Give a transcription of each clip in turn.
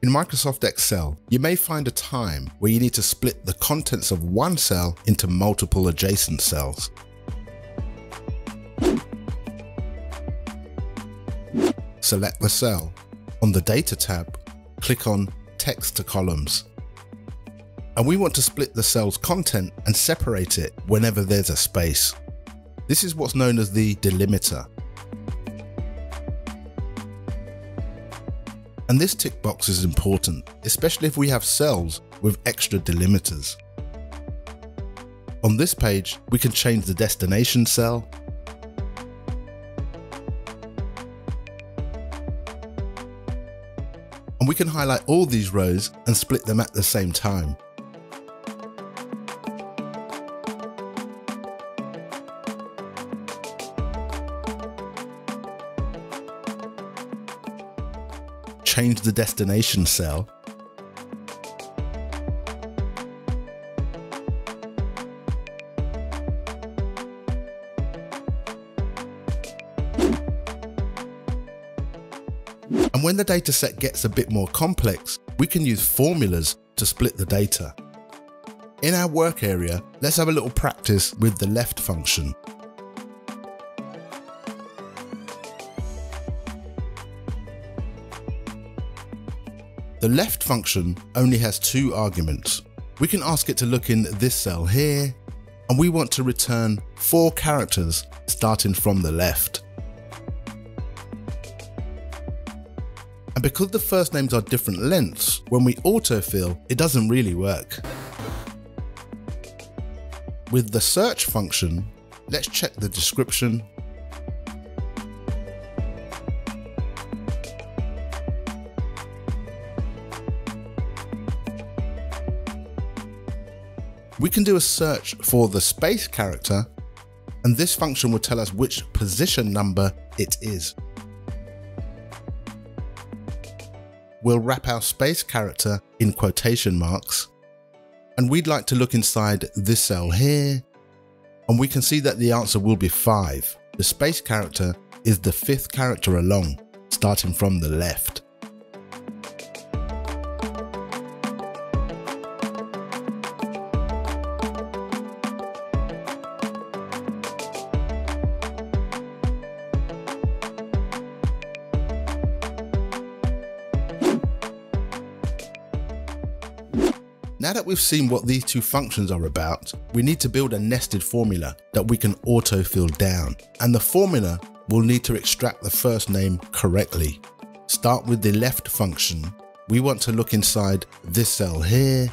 In Microsoft Excel, you may find a time where you need to split the contents of one cell into multiple adjacent cells. Select the cell. On the Data tab, click on Text to Columns. And we want to split the cell's content and separate it whenever there's a space. This is what's known as the delimiter. And this tick box is important, especially if we have cells with extra delimiters. On this page, we can change the destination cell, and we can highlight all these rows and split them at the same time. Change the destination cell, and when the dataset gets a bit more complex, we can use formulas to split the data. In our work area, let's have a little practice with the left function. The left function only has 2 arguments. We can ask it to look in this cell here, and we want to return 4 characters starting from the left. And because the first names are different lengths, when we autofill, it doesn't really work. With the search function, let's check the description. We can do a search for the space character, and this function will tell us which position number it is. We'll wrap our space character in quotation marks, and we'd like to look inside this cell here, and we can see that the answer will be 5. The space character is the 5th character along, starting from the left. Now that we've seen what these 2 functions are about, we need to build a nested formula that we can autofill down, and the formula will need to extract the first name correctly. Start with the left function. We want to look inside this cell here.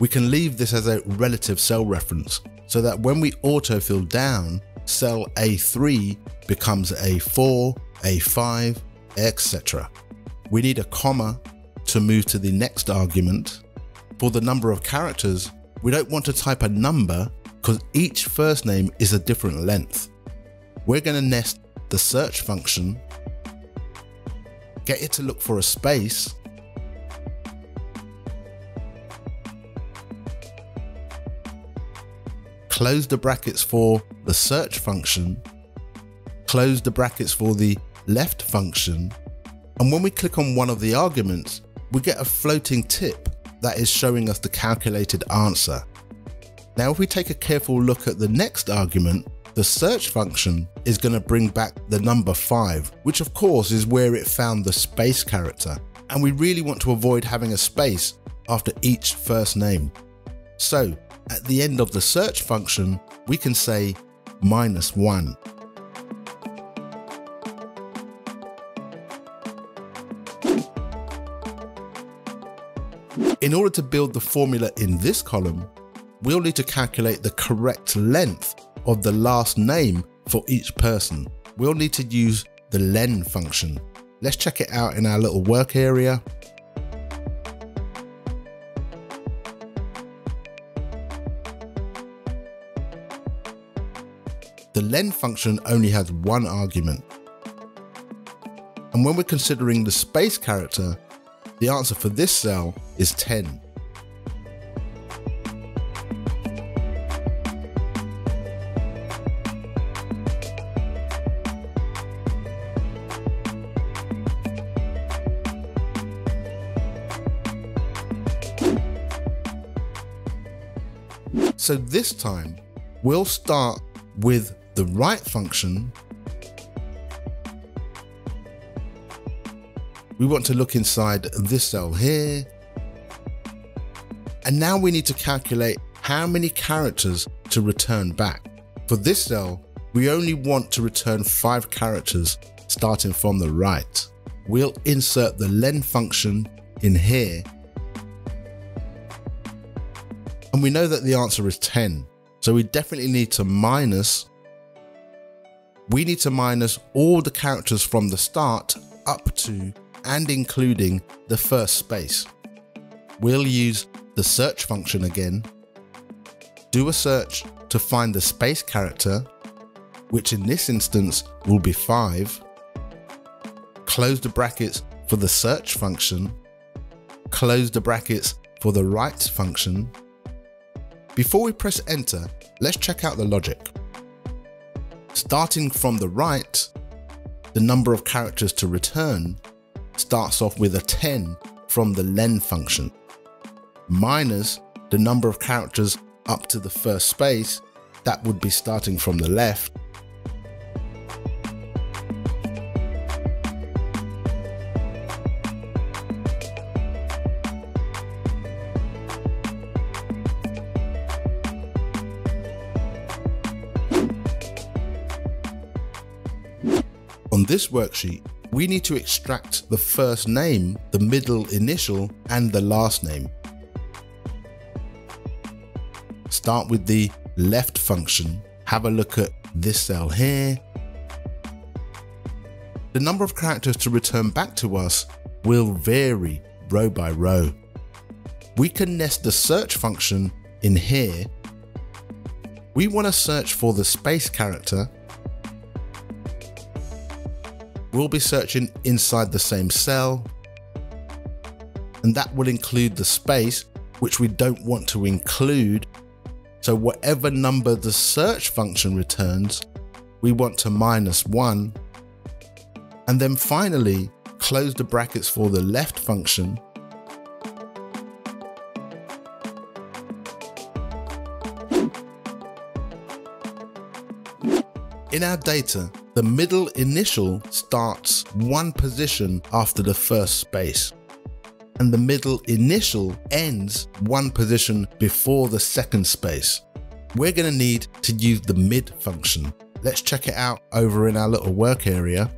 We can leave this as a relative cell reference so that when we autofill down, cell A3 becomes A4, A5, etc. We need a comma to move to the next argument. For the number of characters, we don't want to type a number because each first name is a different length. We're going to nest the search function, get it to look for a space, close the brackets for the search function, close the brackets for the left function, and when we click on one of the arguments, we get a floating tip that is showing us the calculated answer. Now if we take a careful look at the next argument, the search function is going to bring back the number 5, which of course is where it found the space character, and we really want to avoid having a space after each first name. So at the end of the search function, we can say -1. In order to build the formula in this column, we'll need to calculate the correct length of the last name for each person. We'll need to use the len function. Let's check it out in our little work area. The len function only has 1 argument. And when we're considering the space character, the answer for this cell is 10. So this time, we'll start with the right function. We want to look inside this cell here. And now we need to calculate how many characters to return back. For this cell, we only want to return 5 characters starting from the right. We'll insert the len function in here. And we know that the answer is 10. So we definitely need to minus. We need to minus all the characters from the start up to and including the first space. We'll use the search function again. Do a search to find the space character, which in this instance will be 5. Close the brackets for the search function. Close the brackets for the right function. Before we press enter, let's check out the logic. Starting from the right, the number of characters to return starts off with a 10 from the len function, minus the number of characters up to the first space, that would be starting from the left, on this worksheet, we need to extract the first name, the middle initial, and the last name. Start with the left function. Have a look at this cell here. The number of characters to return back to us will vary row by row. We can nest the search function in here. We want to search for the space character. We'll be searching inside the same cell, and that will include the space, which we don't want to include. So whatever number the search function returns, we want to minus 1. And then finally, close the brackets for the left function. In our data, the middle initial starts 1 position after the first space, and the middle initial ends 1 position before the second space. We're going to need to use the mid function. Let's check it out over in our little work area.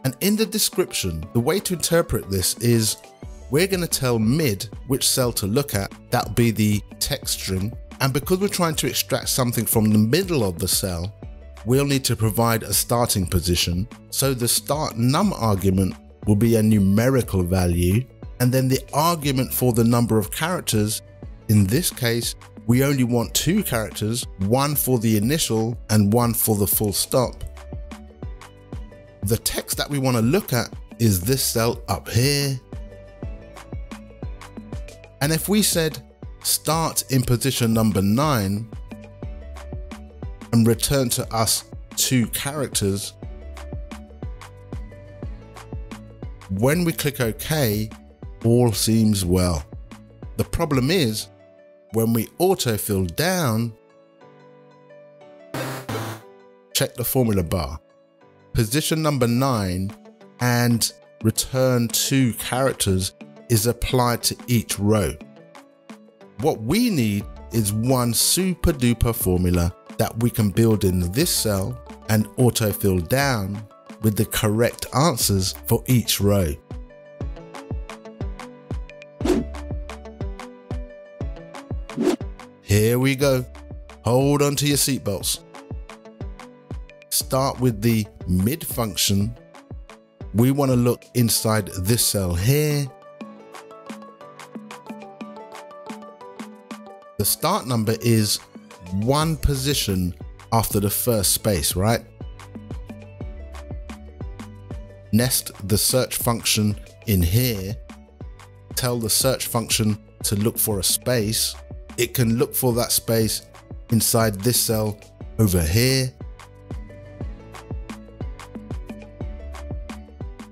And in the description, the way to interpret this is we're going to tell mid which cell to look at. That'll be the text string. And because we're trying to extract something from the middle of the cell, we'll need to provide a starting position. So the start num argument will be a numerical value. And then the argument for the number of characters, in this case, we only want 2 characters, 1 for the initial and 1 for the full stop. The text that we want to look at is this cell up here. And if we said start in position number 9 and return to us 2 characters, when we click OK, all seems well. The problem is when we autofill down, check the formula bar, position number 9 and return 2 characters is applied to each row. What we need is one super duper formula that we can build in this cell and autofill down with the correct answers for each row. Here we go. Hold on to your seatbelts. Start with the mid function. We want to look inside this cell here. The start number is 1 position after the first space, right? Nest the search function in here. Tell the search function to look for a space. It can look for that space inside this cell over here.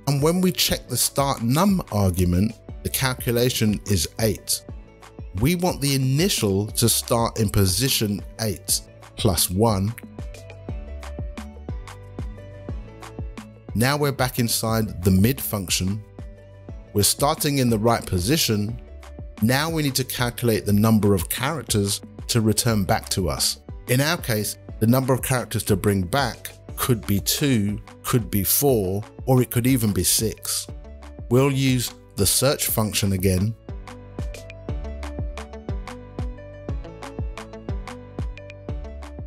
And when we check the start num argument, the calculation is 8. We want the initial to start in position 8 plus 1. Now we're back inside the mid function. We're starting in the right position. Now we need to calculate the number of characters to return back to us. In our case, the number of characters to bring back could be 2, could be 4, or it could even be 6. We'll use the search function again.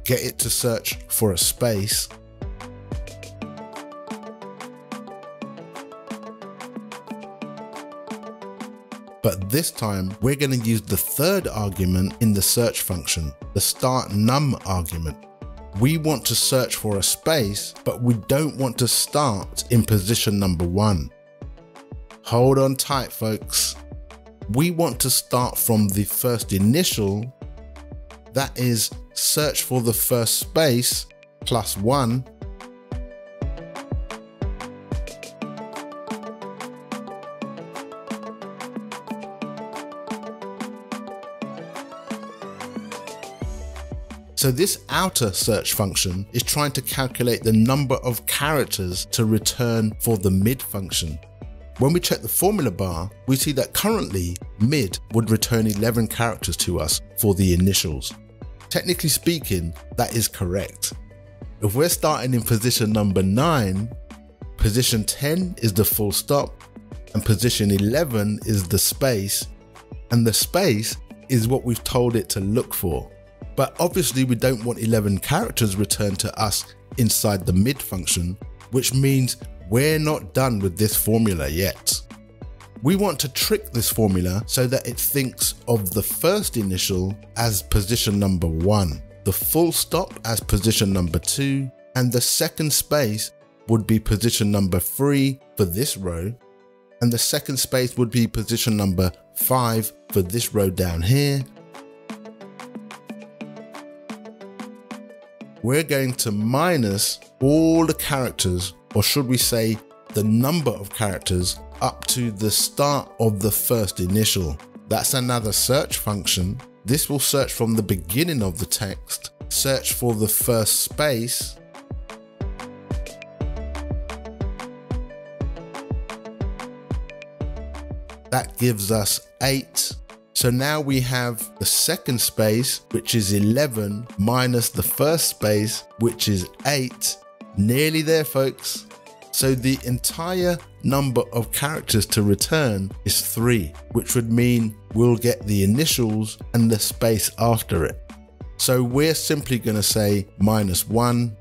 Get it to search for a space. But this time we're going to use the third argument in the search function, the start num argument. We want to search for a space, but we don't want to start in position number 1. Hold on tight, folks. We want to start from the first initial, that is, search for the first space plus 1. So this outer search function is trying to calculate the number of characters to return for the mid function. When we check the formula bar, we see that currently mid would return 11 characters to us for the initials. Technically speaking, that is correct. If we're starting in position number 9, position 10 is the full stop, and position 11 is the space, and the space is what we've told it to look for. But obviously we don't want 11 characters returned to us inside the mid function, which means we're not done with this formula yet. We want to trick this formula so that it thinks of the first initial as position number 1, the full stop as position number 2, and the second space would be position number 3 for this row, and the second space would be position number 5 for this row down here. We're going to minus all the characters, or should we say the number of characters, up to the start of the first initial. That's another search function. This will search from the beginning of the text, search for the first space, that gives us 8. So now we have the second space, which is 11, minus the first space, which is 8. Nearly there, folks. So the entire number of characters to return is 3, which would mean we'll get the initials and the space after it. So we're simply going to say -1.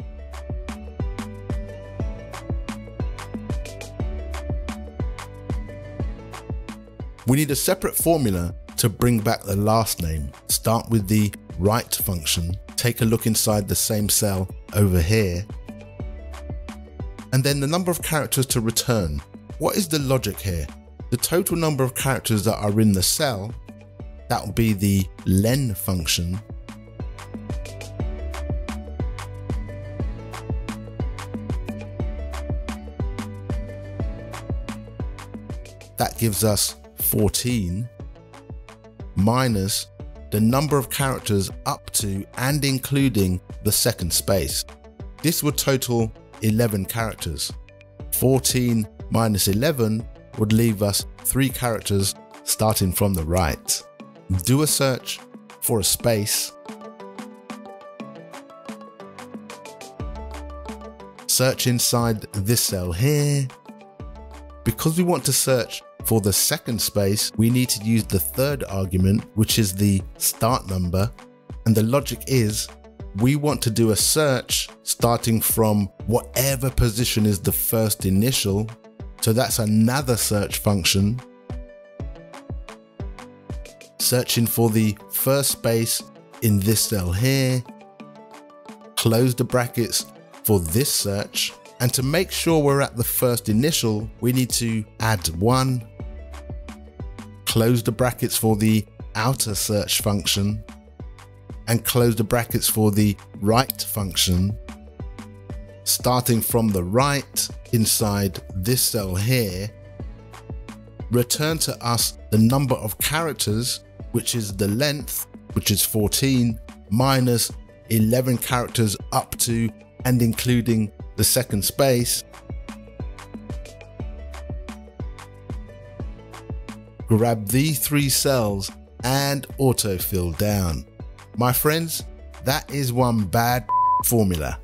We need a separate formula to bring back the last name. Start with the right function, take a look inside the same cell over here, and then the number of characters to return. What is the logic here? The total number of characters that are in the cell, that will be the len function, that gives us 14, minus the number of characters up to and including the second space. This would total 11 characters. 14 minus 11 would leave us 3 characters starting from the right. Do a search for a space. Search inside this cell here. Because we want to search for the second space, we need to use the third argument, which is the start number. And the logic is we want to do a search starting from whatever position is the first initial. So that's another search function. Searching for the first space in this cell here. Close the brackets for this search. And to make sure we're at the first initial, we need to add 1. Close the brackets for the outer search function, and close the brackets for the right function. starting from the right inside this cell here, return to us the number of characters, which is the length, which is 14, minus 11 characters up to and including the second space. Grab these 3 cells and autofill down. My friends, that is one bad formula.